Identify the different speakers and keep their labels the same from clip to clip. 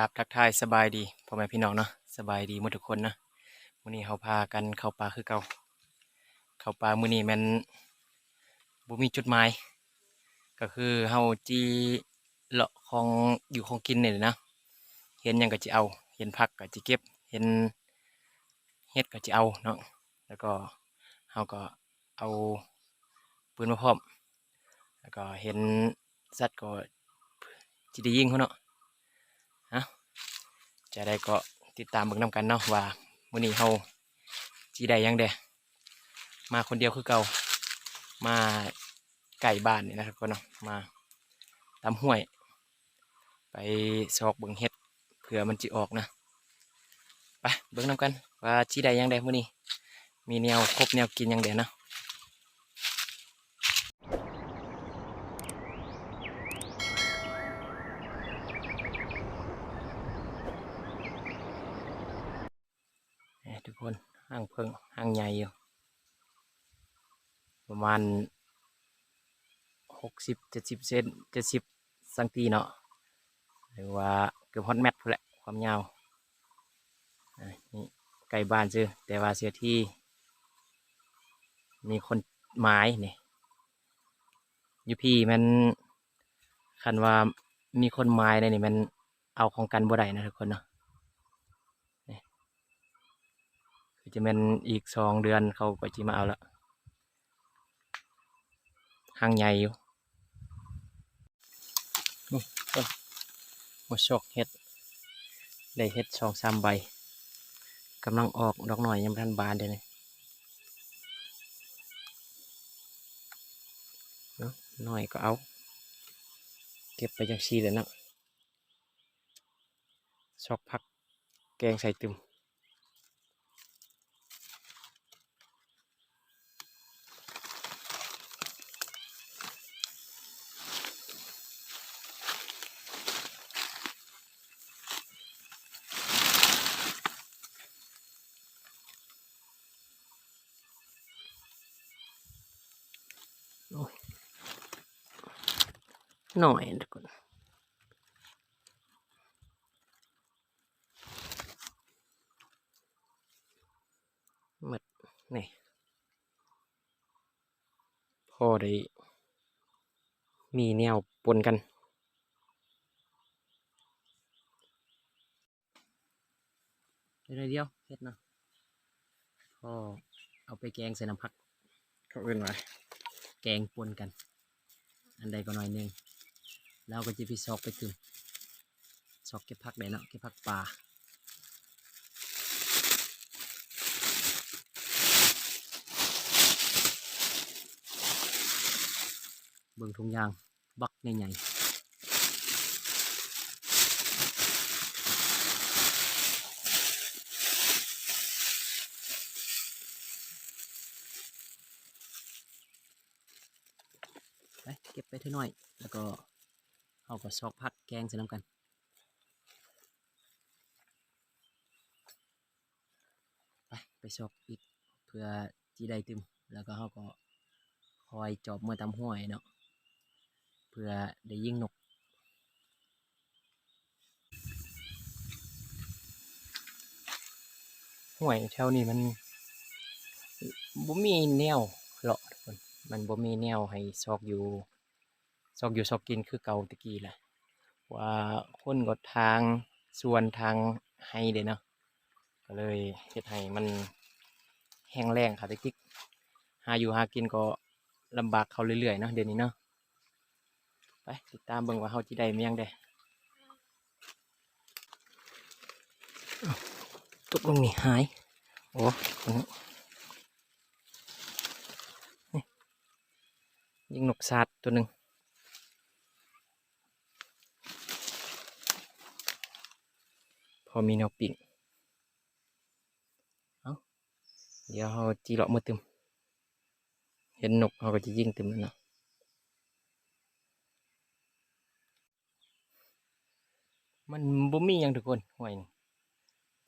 Speaker 1: กับทักทายสบายดีพ่อแม่พี่น้องเนาะสบายดีหมดทุกคนนะมื้อนี้เราพากันเข้าป่าคือเก่าเข้าป่ามื้อนี้แมันบ่มีจุดหมายก็คือเฮาจีเลาะของอยู่ของกินนี่แหละนะเห็นหยังก็สิเอาเห็นผักก็สิเก็บเห็นเห็ดก็สิเอาเนาะแล้วก็เฮาก็เอาปืนมาพร้อมแล้วก็เห็นสัตว์ก็สิได้ยิงเขาเนาะฮะจะได้ก็ติดตามเบิ่งนํกันเนาะว่ามื้อนี้เฮาสิได้หยังแดมาคนเดียวคือเก่ามาไก่บ้านนี่นะครับก็เนาะมาตามห้วยไปซอกเบิ่งเห็ดเผื่อมันจิออกนะไปเบิ่งนํกันว่าสิได้หยังแดมื้อนี้มีแนวครบแนวกินหยังแดนะทุกคนห้างเพิ่งห้างใหญ่อยู่ประมาณ60-70 เซน70 ซนเนาะหรือว่าเกือบฮอตแมทพู้นแหละความยาวนี่ไก่บ้านซื้อแต่ว่าเสียที่มีคนไม้นี่อยู่พี่มันคันว่ามีคนไม้ในนี่มันเอาของกันบ่ได้นะทุกคนเนาะนี่คือจะเป็นอีก2 เดือนเขาก็จะมาเอาละห้างใหญ่อยู่นี่ต้นมะชกเห็ดได้เห็ด2-3 ใบกำลังออกดอกหน่อยยังบ่ทันบานเด้นี่เนาะหน่อยก็เอาเก็บไปจังซี่เลยเนาะชอกผักแกงใส่ตึมโอ้ยหน่อยทุกคนหมดนี่พอได้มีแนวปนกันเดียวเห็ดเนาะพอเอาไปแกงใส่น้ำผักเขาเอื่นว่าแกงปนกันอันใดก็หน่อยหนึงแล้วก็จะไปซอกไปตึมซอกเก็บผักได้เนาะเก็บผักป่าเบิ่งทุ่งยางบักใหญ่ๆไปเก็บไปเท่าน้อยแล้วก็เอาก็ซอกผักแกงใส่น้ำกันไปซอกอีกเพื่อจีได้ตึมแล้วก็เขาก็คอยจอบมือตามห้วยเนาะเพื่อได้ยิงนกห้วยแถวนี้มันบ่มีแนวเลาะทุกคนมันบ่มีแนวให้ซอกอยู่ซอกกินคือเก่าตะกี้แหละว่าคนก็ทางส่วนทางให้เด้เนาะก็เลยเฮ็ดให้มันแห้งแล้งค่ะตะกี้หาอยู่หากินก็ลำบากเขาเรื่อยๆเนาะเดี๋ยวนี้เนาะไปติดตามเบิ่งว่าเฮาสิได้มีหยังเด้ตกลงนี่หายโอ้นี่ยิงนกสาดตัวหนึ่งพอมีแนวปิ่งเอ้าเดี๋ยวเราจีเลาะมือตึมเห็นนกเราก็จะยิงตึมแล้วเนาะมันบ่มีหยังทุกคนห่วยนี่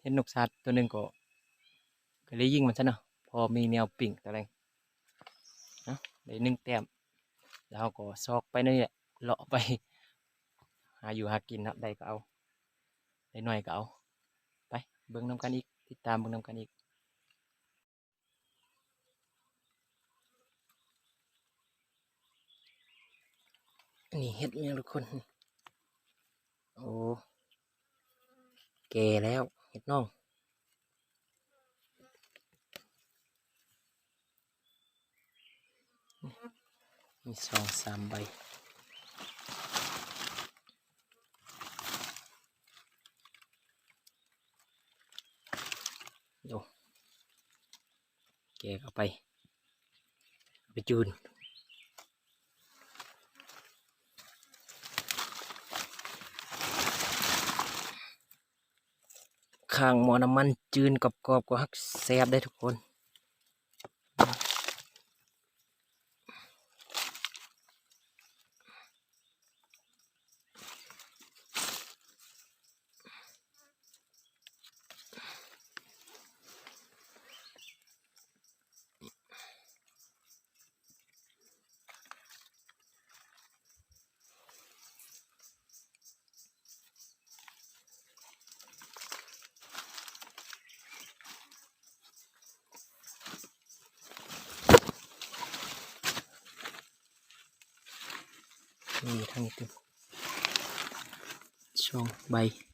Speaker 1: เห็นนกสาดตัวหนึ่งก็เลยยิงมันซะเนาะพอมีแนวปิ่งตัวแรงเนาะได้1 แต้มแล้วเราก็ซอกไปนี่แหละเลาะไปหาอยู่หากินนะได้ก็เอา ได้หน่อยก็เอาไปเบิ่งนำกันอีกติดตามเบิ่งนำกันอีกนี่เฮ็ดอีหยังทุกคนโอ้แก่แล้วเฮ็ดน้องมี2-3ใบโอ้แก่เอาไปจูนข้างหม้อน้ำมันจืนกรอบๆก็ฮักแซ่บได้ทุกคนนี่ทางนี้ตึงช่องใบเ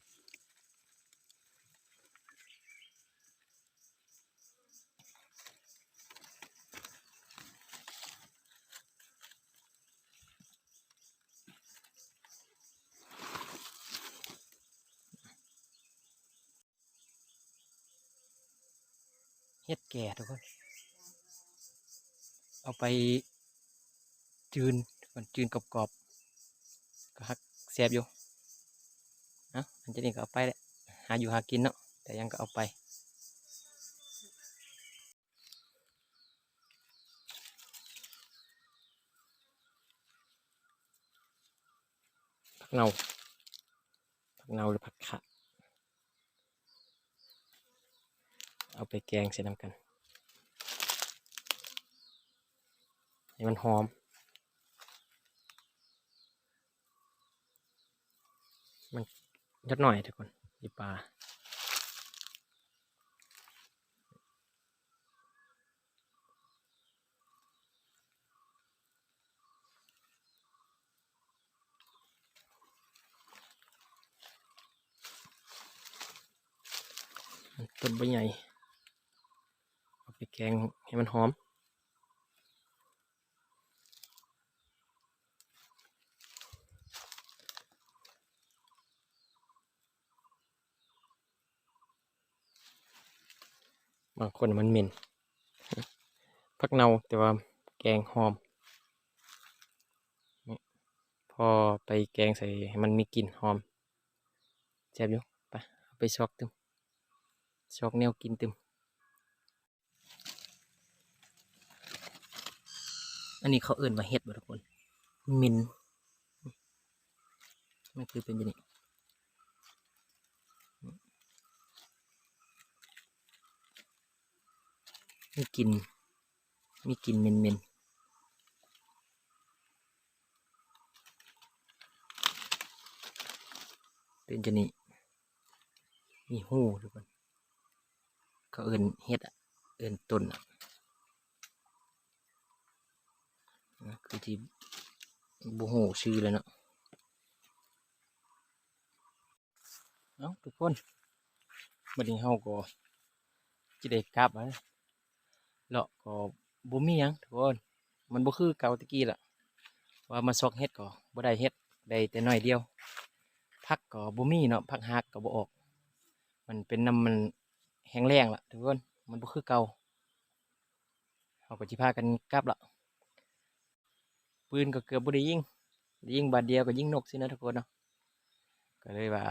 Speaker 1: ฮ็ดแก่ทุกคนเอาไปจืนก่อนจืนกรอบๆก็ฮักแซ่บอยู่อันนี้ก็เอาไปแหละหาอยู่หากินเนาะแต่ยังก็เอาไปผักเนาหรือผักขะเอาไปแกงใส่น้ำกันให้มันหอมมันยดหน่อยทุกคนดีปลาต้นใบใหญ่เอาไปแกงให้มันหอมบางคนมันเหม็นผักเนาแต่ว่าแกงหอมพอไปแกงใส่ให้มันมีกลิ่นหอมแซ่บอยู่ไปเอาไปซอกตึมซอกแนวกินตึมอันนี้เขาเอื่นมาเห็ดบ่ทุกคนมินมันคือเป็นยังไงมีกลิ่นเหม็นเป็นจะนี่มีหูทุกคนเขาเอื่นเห็ดเอื่นต้นคือที่บูหูชื่อเลยเนาะเอ้าทุกคนบัดนี้เฮาก็จะได้กลับแล้วเลาะก็บ่มีหยังทุกคนมันบ่คือเก่าตะกี้ล่ะว่ามาซอกเฮ็ดก็บ่ได้เฮ็ดได้แต่น้อยเดียวผักก็บ่มีเนาะผักหักก็บ่ออกมันเป็นน้ำมันแห้งแล้งล่ะทุกคนมันบ่คือเก่าเฮาก็สิพากันกลับละปืนก็เกือบบ่ได้ยิงได้ยิงบาดเดียวก็ยิงนกสินะทุกคนเนาะก็เลยว่า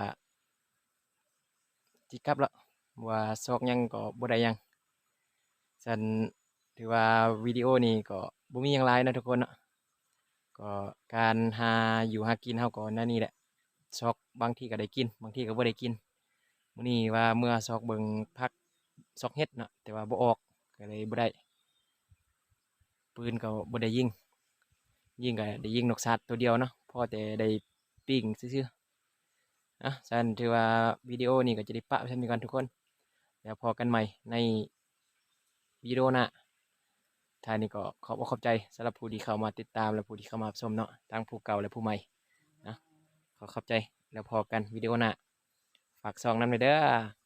Speaker 1: สิกลับละว่าซอกหยังก็บ่ได้หยังฉันถือว่าวิดีโอนี้ก็บ่มีหยังหลายนะทุกคนเนาะก็การหาอยู่หากินเฮาก็นั่นนี่แหละซอกบางทีก็ได้กินบางทีก็บ่ได้กินมื้อนี้ว่าเมื่อซอกเบิ่งผักซอกเฮ็ดเนาะแต่ว่าบ่ออกก็เลยบ่ได้ปืนก็บ่ได้ยิงก็ได้ยิงนกสัตว์ตัวเดียวเนาะพอแต่ได้ปิ้งซื่อ ฉันถือว่าวิดีโอนี้ก็จะได้ปะไว้เท่านี้ก่อนทุกคนแล้วพอกันใหม่ในวิดีโอหน้าท้ายนี้ก็ขอบอกขอบใจสำหรับผู้ที่เข้ามาติดตามและผู้ที่เข้ามารับชมเนาะทั้งผู้เก่าและผู้ใหม่นะขอขอบใจแล้วพอกันวิดีโอหน้าฝากซองนั้นไปเด้อ